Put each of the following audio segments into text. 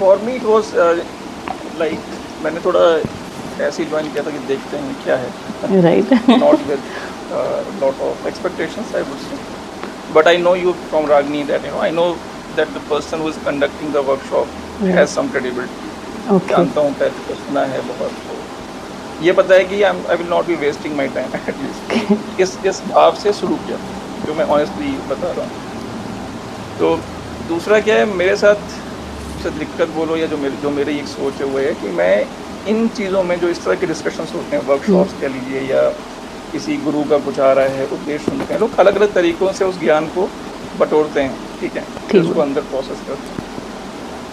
For me it was like मैंने थोड़ा ऐसे ज्वाइन किया था कि देखते हैं क्या है, right. Not with lot of expectations I would say, but I know you from Ragini that I know that the person who is conducting the workshop has some credibility. Okay. जानता हूँ पहले सुना है बहुत, तो ये पता है कि I will not be wasting my time at least, इस भाव से शुरू किया जो मैं ऑनेस्टली बता रहा हूँ। तो दूसरा क्या है मेरे साथ से दिक्कत बोलो या जो मेरी एक सोच है वो है कि मैं इन चीज़ों में जो इस तरह के डिस्कशंस होते हैं, वर्कशॉप्स कह लीजिए या किसी गुरु का कुछ आ रहा है उपदेश सुनते हैं, लोग अलग अलग तरीक़ों से उस ज्ञान को बटोरते हैं, ठीक है, फिर उसको अंदर प्रोसेस करते हैं।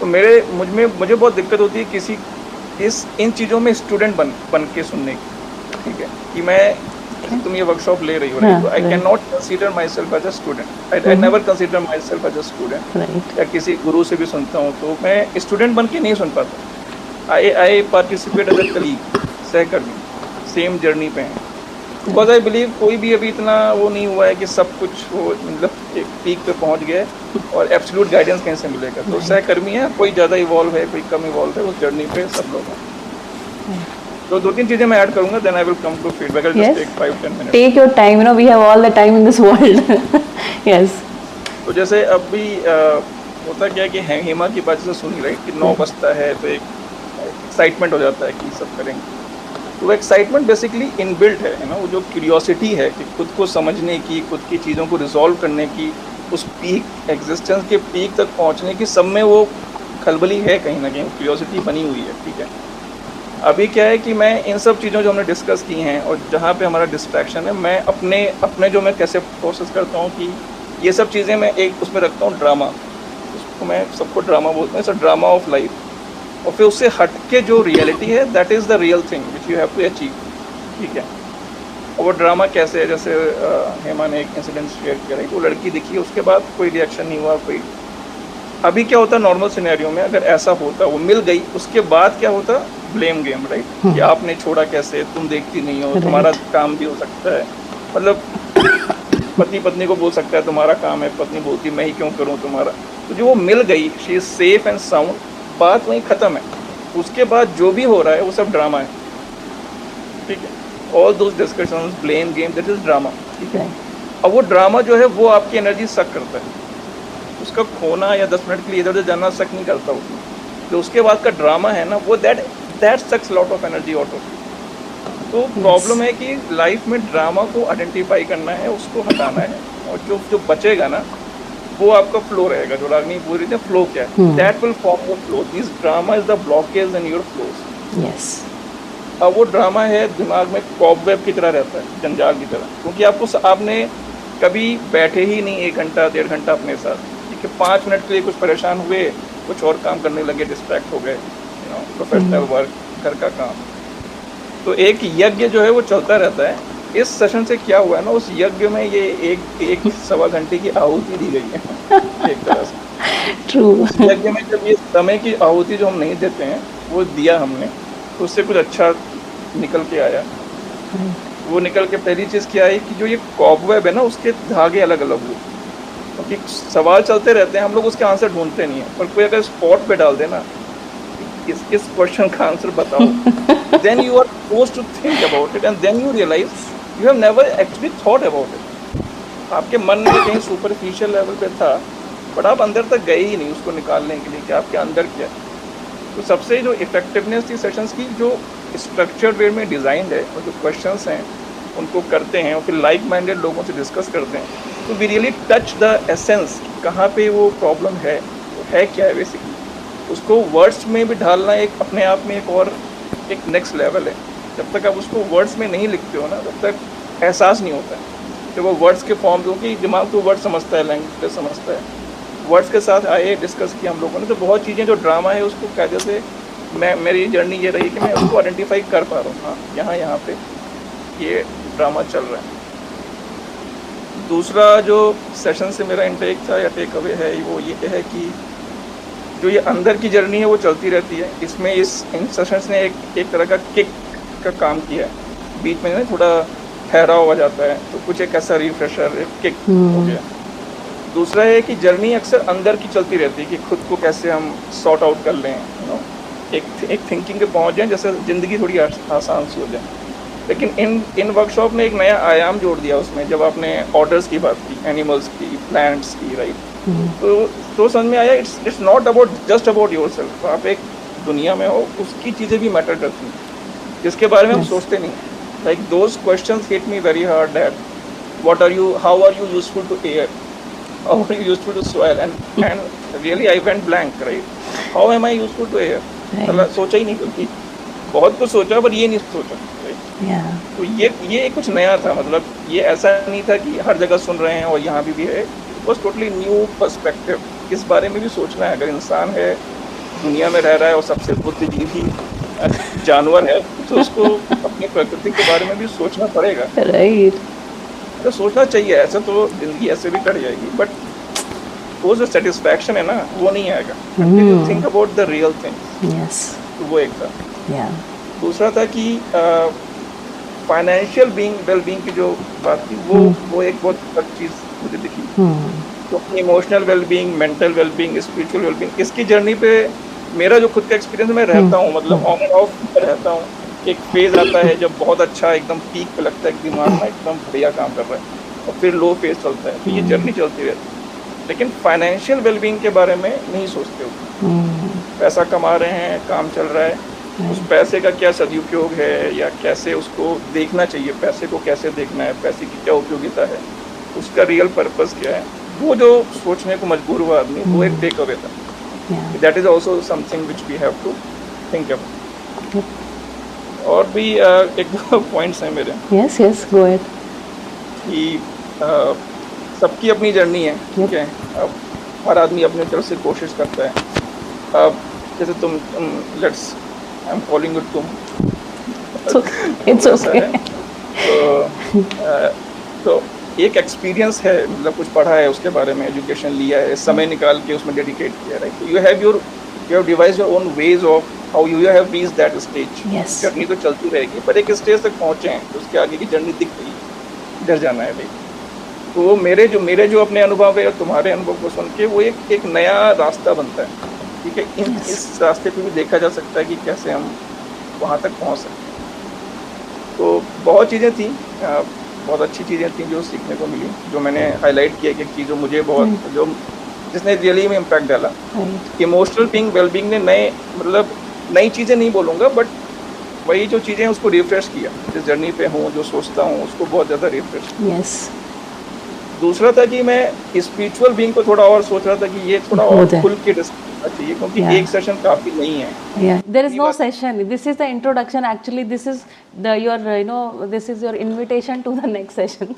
तो मुझे बहुत दिक्कत होती है किसी इन चीज़ों में स्टूडेंट बन के सुनने की, ठीक है, कि मैं तुम ये वर्कशॉप ले रही हो, राइट, तो I can not consider myself as a student, I never consider myself as a student, या किसी गुरु से भी सुनता हूँ तो मैं स्टूडेंट बन के नहीं सुन पाता। आई पार्टिसिपेट एज अ कलीग, सहकर्मी, सेम जर्नी पे हैं, बिकॉज आई बिलीव कोई भी अभी इतना वो नहीं हुआ है कि सब कुछ वो मतलब एक पीक पे पहुंच गए और एब्सोल्यूट गाइडेंस कहीं से मिलेगा। तो सहकर्मी है, कोई ज़्यादा इवॉल्व है, कोई कम इवॉल्व है, उस जर्नी पे सब लोग हैं। तो 2-3 चीज़ें मैं ऐड करूंगा, then I will come to feedback. I just take 5-10 minutes. Take your time, we have all the time in this world. Yes. तो जैसे अभी होता क्या है कि हेमा की बात से सुनी, राइट, कि 9 बजता है तो एक एक्साइटमेंट हो जाता है कि सब करेंगे। तो वो एक्साइटमेंट बेसिकली इनबिल्ट है ना, वो जो क्यूरियोसिटी है कि खुद को समझने की, खुद की चीज़ों को रिजॉल्व करने की, उस पीक एग्जिस्टेंस के पीक तक पहुंचने की, सब में वो खलबली है, कहीं ना कहीं क्यूरियोसिटी बनी हुई है, ठीक है। अभी क्या है कि मैं इन सब चीज़ों जो हमने डिस्कस की हैं और जहाँ पे हमारा डिस्ट्रैक्शन है, मैं अपने जो मैं कैसे प्रोसेस करता हूँ कि ये सब चीज़ें मैं एक उसमें रखता हूँ ड्रामा, उसको मैं सबको ड्रामा बोलता हूँ, it's a drama of life. और फिर उससे हट के जो रियलिटी है that is the real thing which you have to achieve, ठीक है। और वो ड्रामा कैसे है, जैसे हेमा ने एक इंसिडेंट शेयर किया, वो लड़की दिखी, उसके बाद कोई रिएक्शन नहीं हुआ, कोई। अभी क्या होता नॉर्मल सिनेरियो में, अगर ऐसा होता, वो मिल गई, उसके बाद क्या होता, ब्लेम गेम, राइट, कि आपने छोड़ा कैसे, तुम देखती नहीं हो, तुम्हारा काम भी हो सकता है, मतलब पति पत्नी को बोल सकता है तुम्हारा काम है, पत्नी बोलती मैं ही क्यों करूँ तुम्हारा। तो जो वो मिल गई, she is safe and sound, बात वहीं ख़त्म है। उसके बाद जो भी हो रहा है वो सब ड्रामा है, ठीक है। All those discussions, blame game, that is drama, ठीक है। अब वो ड्रामा जो है वो आपकी एनर्जी सक करता है, उसका खोना या 10 मिनट के लिए इधर उधर जाना सक नहीं करता उसमें। जो उसके बाद का ड्रामा है ना, वो that sucks lot of energy out of you. तो प्रॉब्लम है कि लाइफ में ड्रामा को आइडेंटिफाई करना है, उसको हटाना है, और जो बचेगा ना वो आपका फ्लो रहेगा। जो रागनी पूरी थे फ्लो क्या है, that will form your flow. This drama is the blockage in your flows. Yes. अब वो ड्रामा है दिमाग में कॉबवेब की तरह रहता है, जंजाल की तरह, क्योंकि आपने कभी बैठे ही नहीं 1 घंटा 1.5 घंटा अपने साथ, ठीक है। 5 मिनट के लिए कुछ परेशान हुए, कुछ और काम करने लगे, डिस्ट्रैक्ट हो गए, प्रोफेशनल वर्क, घर का काम। तो एक यज्ञ जो है वो चलता रहता है। इस सेशन से क्या हुआ है ना, उस यज्ञ में ये एक 1.25 घंटे की आहुति दी गई है एक तरह से। ट्रू। उस यज्ञ में जब ये समय की आहुति जो हम नहीं देते हैं वो दिया हमने, तो उससे कुछ अच्छा निकल के आया। वो निकल के पहली चीज़ क्या आई कि जो ये कॉबवेब है ना, उसके धागे अलग अलग हुए, क्योंकि सवाल चलते रहते हैं, हम लोग उसके आंसर ढूंढते नहीं हैं। पर कोई अगर स्पॉट पे डाल देना इस क्वेश्चन का आंसर बताओ, then you are forced to think about it and then you realize you have never actually thought about it. आपके मन में कहीं सुपरफिशियल लेवल पे था, बट आप अंदर तक गए ही नहीं उसको निकालने के लिए कि आपके अंदर क्या है। तो सबसे जो इफेक्टिवनेस थी सेशंस की, जो स्ट्रक्चर्ड वे में डिज़ाइंड है और जो क्वेश्चंस हैं उनको करते हैं और फिर लाइक माइंडेड लोगों से डिस्कस करते हैं, तो we really touch the essence, कहाँ पे वो प्रॉब्लम है, वो है क्या है बेसिकली। उसको वर्ड्स में भी ढालना एक अपने आप में एक नेक्स्ट लेवल है। जब तक आप उसको वर्ड्स में नहीं लिखते हो ना, तब तक एहसास नहीं होता है। जब वो वर्ड्स के फॉर्म, क्योंकि दिमाग तो वर्ड समझता है, लैंग्वेज समझता है, वर्ड्स के साथ आए, डिस्कस किया हम लोगों ने, तो बहुत चीज़ें जो ड्रामा है उसको कहते थे। मेरी जर्नी ये रही कि मैं उसको आइडेंटिफाई कर पा रहा हूँ, हाँ यहाँ पे ये ड्रामा चल रहा है। दूसरा जो सेशन से मेरा इंटेक था या टेक अवे है, वो ये है कि जो ये अंदर की जर्नी है वो चलती रहती है। इसमें इन सेशंस ने एक तरह का किक का काम किया है। बीच में ना थोड़ा ठहराव हो जाता है, तो कुछ एक ऐसा रिफ्रेशर, एक किक हो गया। दूसरा है कि जर्नी अक्सर अंदर की चलती रहती है कि खुद को कैसे हम सॉर्ट आउट कर लें, एक थिंकिंग पे पहुंच जाएं जैसे ज़िंदगी थोड़ी आसान सी हो जाए। लेकिन इन वर्कशॉप ने एक नया आयाम जोड़ दिया उसमें, जब आपने ऑर्डर्स की बात की, एनिमल्स की, प्लांट्स की, राइट, तो समझ में आया it's not about just about yourself. आप एक दुनिया में हो, उसकी चीज़ें भी मैटर करती हैं जिसके बारे में हम सोचते नहीं। Like those questions hit me very hard, that what are you, how are you useful to air, how are you useful to soil, and really I went blank, right? How am I useful to air? मतलब सोचा ही नहीं, क्योंकि बहुत कुछ सोचा पर ये नहीं सोचा, right? तो ये कुछ नया था, मतलब ये ऐसा नहीं था कि हर जगह सुन रहे हैं और यहाँ भी है। It was totally new perspective. इस बारे में भी सोचना है, अगर इंसान है, दुनिया में रह रहा है और सबसे बुद्धिजीवी जानवर है, तो उसको अपनी प्रकृति के बारे में भी सोचना पड़ेगा, राइट? तो सोचना चाहिए। ऐसा तो जिंदगी ऐसे भी कट जाएगी, बट वो जो सेटिस्फैक्शन है ना, वो नहीं आएगा। Think about the real thing. Yes, तो वो एक था। दूसरा था कि फाइनेंशियल वेल बीइंग की जो बात थी, वो एक बहुत अच्छी चीज़ मुझे दिखी। तो emotional well being, mental well being, spiritual well being, इसकी जर्नी पे मेरा जो खुद का एक्सपीरियंस, मैं रहता हूँ, मतलब ऑन एंड ऑफ रहता हूँ। एक फेज आता है जब बहुत अच्छा, एकदम पीक पे लगता है कि दिमाग में एकदम बढ़िया काम कर रहा है, और फिर लो फेज चलता है। तो ये जर्नी चलती रहती है। लेकिन फाइनेंशियल वेलबींग के बारे में नहीं सोचते हो। पैसा कमा रहे हैं, काम चल रहा है, उस पैसे का क्या सदुपयोग है, या कैसे उसको देखना चाहिए, पैसे को कैसे देखना है, पैसे की क्या उपयोगिता है, उसका रियल पर्पस क्या है, वो जो सोचने को मजबूर हुआ आदमी, वो एक टेक अवे था। That is also something which we have to think about. और भी एक दो पॉइंट्स हैं मेरे। Yes yes, go ahead. कि सबकी अपनी जर्नी है, ठीक है। अब हर आदमी अपनी तरफ से कोशिश करता है। अब जैसे तुम let's, I am calling you तुम, इट्स ओके। तो एक एक्सपीरियंस है, मतलब कुछ पढ़ा है उसके बारे में, एजुकेशन लिया है, समय निकाल के उसमें डेडिकेट किया, right. You have devised your own ways of how you have reached that stage. Journey तो चलती रहेगी, पर एक स्टेज तक पहुंचे हैं, तो उसके आगे की जर्नी दिख गई, इधर जाना है भाई। तो मेरे जो अपने अनुभव है और तुम्हारे अनुभव को सुन के, वो एक नया रास्ता बनता है, ठीक है। इस रास्ते पे भी देखा जा सकता है कि कैसे हम वहाँ तक पहुँच सकते हैं। तो बहुत चीज़ें थी, बहुत अच्छी चीज़ें थी जो सीखने को मिली, जो मैंने हाईलाइट किया कि एक चीज़ जो मुझे बहुत, जो जिसने रियली में इम्पैक्ट डाला। इमोशनल बीइंग, वेलबींग ने नई चीज़ें नहीं बोलूँगा, बट वही जो चीज़ें हैं उसको रिफ्रेश किया। जिस जर्नी पे हूँ, जो सोचता हूँ, उसको बहुत ज़्यादा रिफ्रेश किया। यस। दूसरा था कि मैं स्पिरिचुअल बीइंग को थोड़ा और सोच रहा था कि ये थोड़ा और खुल के डिस्कस करना चाहिए, क्योंकि एक सेशन काफ़ी नहीं है। There is no session. This is the introduction. Actually, this is this is your invitation to the next session.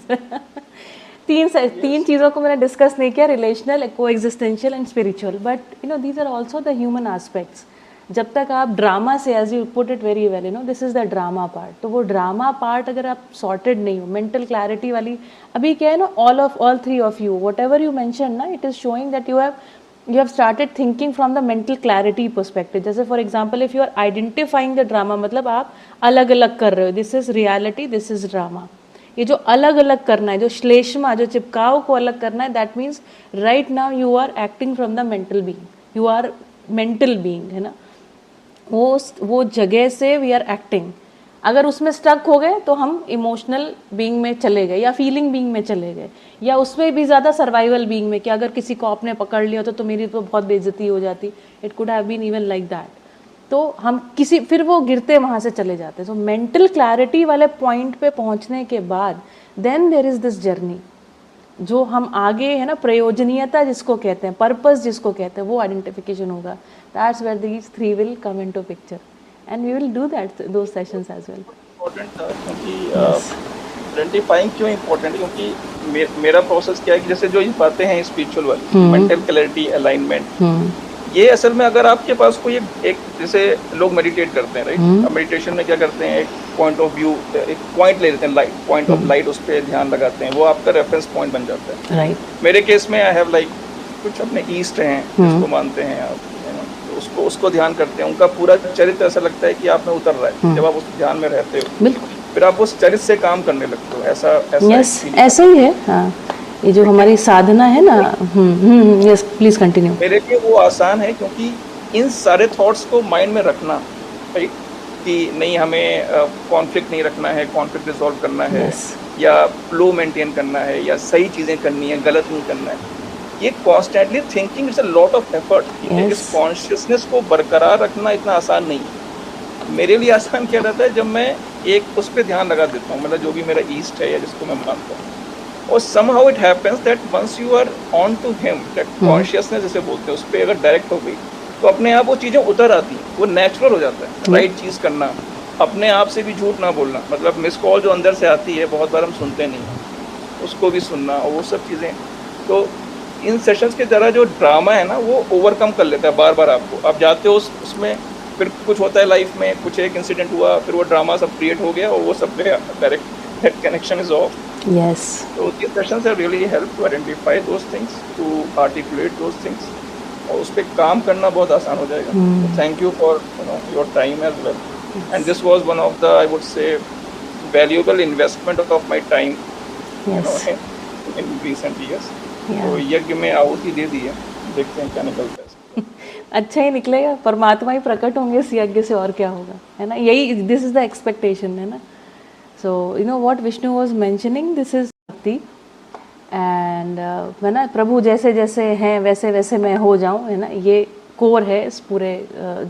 तीन चीज़ों को मैंने डिस्कस नहीं किया, relational, coexistential and spiritual, but these are also the human aspects. जब तक आप drama से, as you put it very well, this is the drama part, तो वो ड्रामा पार्ट अगर आप सॉर्टेड नहीं हो, मेंटल क्लैरिटी वाली, अभी क्या है ना, all three of you, whatever you mention ना, it is showing that you have started thinking from the mental clarity perspective. जैसे for example, if you are identifying the drama, मतलब आप अलग अलग कर रहे हो, this is reality, this is drama. ये जो अलग अलग करना है, जो श्लेष्मा, जो चिपकाव को अलग करना है, that means right now you are acting from the mental being, you are mental being, है ना, वो जगह से वी आर एक्टिंग। अगर उसमें स्टक हो गए तो हम इमोशनल बीइंग में चले गए, या फीलिंग बीइंग में चले गए, या उसमें भी ज़्यादा सर्वाइवल बीइंग में, कि अगर किसी को आपने पकड़ लिया तो मेरी तो बहुत बेइज्जती हो जाती, it could have been even like that. तो हम फिर वो गिरते वहाँ से चले जाते। सो मेंटल क्लैरिटी वाले पॉइंट पे पहुँचने के बाद then there is this journey, जो हम आगे, है ना, प्रयोजनीयता जिसको कहते हैं, पर्पस जिसको कहते हैं, वो आइडेंटिफिकेशन होगा। That's where these three will come into picture, and we will do that, those sessions as well. Important था, क्योंकि आइडेंटिफाइंग क्यों इम्पोर्टेंट है, क्योंकि मेरा प्रोसेस क्या है कि जैसे जो ये बातें हैं स्पिरिचुअल वाली, मेंटल क्लैरिटी, अलाइनमेंट, ये असल में अगर आपके पास कोई एक जैसे लोग मेडिटेट करते हैं, राइट, अब मेडिटेशन में क्या करते हैं, एक पॉइंट ऑफ व्यू, एक पॉइंट ले लेते हैं, लाइट, पॉइंट ऑफ लाइट, उस पर ध्यान लगाते हैं, वो आपका रेफरेंस पॉइंट बन जाता है, राइट। मेरे केस में आई हैव लाइक कुछ अपने ईस्ट हैं जिसको मानते हैं आप, तो उसको ध्यान करते हैं, उनका पूरा चरित्र ऐसा लगता है कि आप में उतर रहा है जब आप उस ध्यान में रहते हो, बिल्कुल, फिर आप उस चरित्र से काम करने लगते हो, ऐसा ही है। हाँ, ये जो हमारी साधना है ना, यस प्लीज कंटिन्यू। मेरे लिए वो आसान है क्योंकि इन सारे थॉट्स को माइंड में रखना, राइट, कि नहीं हमें कॉन्फ्लिक्ट नहीं रखना है, कॉन्फ्लिक्ट रिजॉल्व करना है, यस या फ्लो मेंटेन करना है, या सही चीज़ें करनी है, गलत नहीं करना है। ये constantly thinking it's a lot of effort. Yes. इस कॉन्शियसनेस को बरकरार रखना इतना आसान नहीं है। मेरे लिए आसान क्या रहता है, जब मैं एक उस पर ध्यान लगा देता हूँ, मतलब जो भी मेरा ईस्ट है या जिसको मैं मानता हूँ, और somehow it happens that once you are on to him, that consciousness जैसे बोलते हैं, उस पर अगर डायरेक्ट हो गई तो अपने आप वो चीज़ें उतर आती हैं, वो नेचुरल हो जाता है। राइट चीज़ करना, अपने आप से भी झूठ ना बोलना, मतलब मिस कॉल जो अंदर से आती है बहुत बार हम सुनते नहीं हैं, उसको भी सुनना, और वो सब चीज़ें। तो इन सेशंस के तरह जो ड्रामा है ना, वो ओवरकम कर लेता है बार बार आपको। आप जाते हो उसमें, फिर कुछ होता है लाइफ में, कुछ एक इंसिडेंट हुआ, फिर वो ड्रामा सब क्रिएट हो गया और वो सब गया, direct that connection is of. Yes So these sessions have really helped to identify those things, to articulate those things, और उस पर काम करना बहुत आसान हो जाएगा। So thank you for your time as well. And this was one of the, I would say, valuable investment of my time, yes in recent years. Yeah. तो यज्ञ में आहुति दे दी है, देखते हैं क्या निकलता है। अच्छा ही निकलेगा, परमात्मा ही प्रकट होंगे इस यज्ञ से, और क्या होगा, है ना। यही दिस इज द एक्सपेक्टेशन, है ना। So you know what Vishnu was mentioning, this is भक्ति, एंड है ना, प्रभु जैसे जैसे हैं वैसे वैसे मैं हो जाऊं, है ना, ये कोर है इस पूरे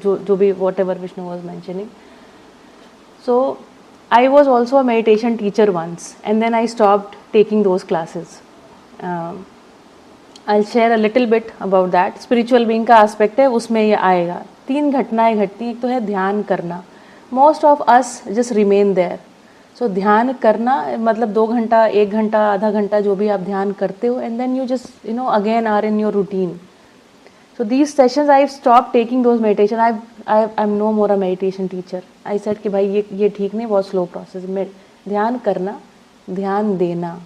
जो भी what ever Vishnu was mentioning. So I was also a meditation teacher once, and then I stopped taking those classes. I'll share a little bit about that. Spiritual being का aspect है, उसमें ये आएगा। 3 घटनाएं घटती हैं। एक तो है ध्यान करना। Most of us just remain there. So ध्यान करना मतलब 2 घंटा, 1 घंटा, आधा घंटा जो भी आप ध्यान करते हो, and then you just again are in your routine. So these sessions I've stopped taking those meditation. I'm no more a meditation teacher. I said कि भाई ये ठीक नहीं, बहुत slow process. में ध्यान करना, ध्यान देना,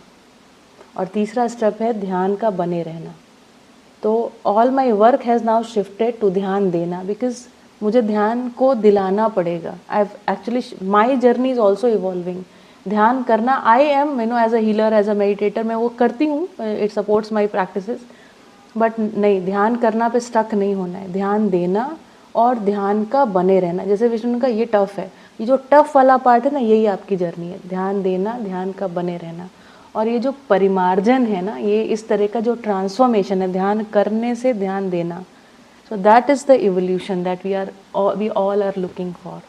और तीसरा स्टेप है ध्यान का बने रहना। तो all my work has now shifted to ध्यान देना, because मुझे ध्यान को दिलाना पड़ेगा। I've actually my journey is also evolving. ध्यान करना, I am as a healer, as a meditator, मैं वो करती हूँ, it supports my practices. But नहीं, ध्यान करना पे स्टक नहीं होना है, ध्यान देना और ध्यान का बने रहना। जैसे विष्णु का ये टफ है, ये जो टफ वाला पार्ट है ना, यही आपकी जर्नी है, ध्यान देना, ध्यान का बने रहना। और ये जो परिमार्जन है ना, ये इस तरह का जो ट्रांसफॉर्मेशन है ध्यान करने से ध्यान देना, so that is the evolution that we all are looking for,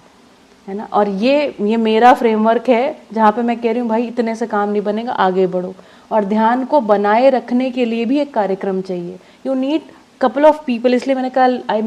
है ना। और ये मेरा फ्रेमवर्क है जहाँ पे मैं कह रही हूँ भाई इतने से काम नहीं बनेगा, आगे बढ़ो। और ध्यान को बनाए रखने के लिए भी एक कार्यक्रम चाहिए, you need couple of people. इसलिए मैंने कहा आई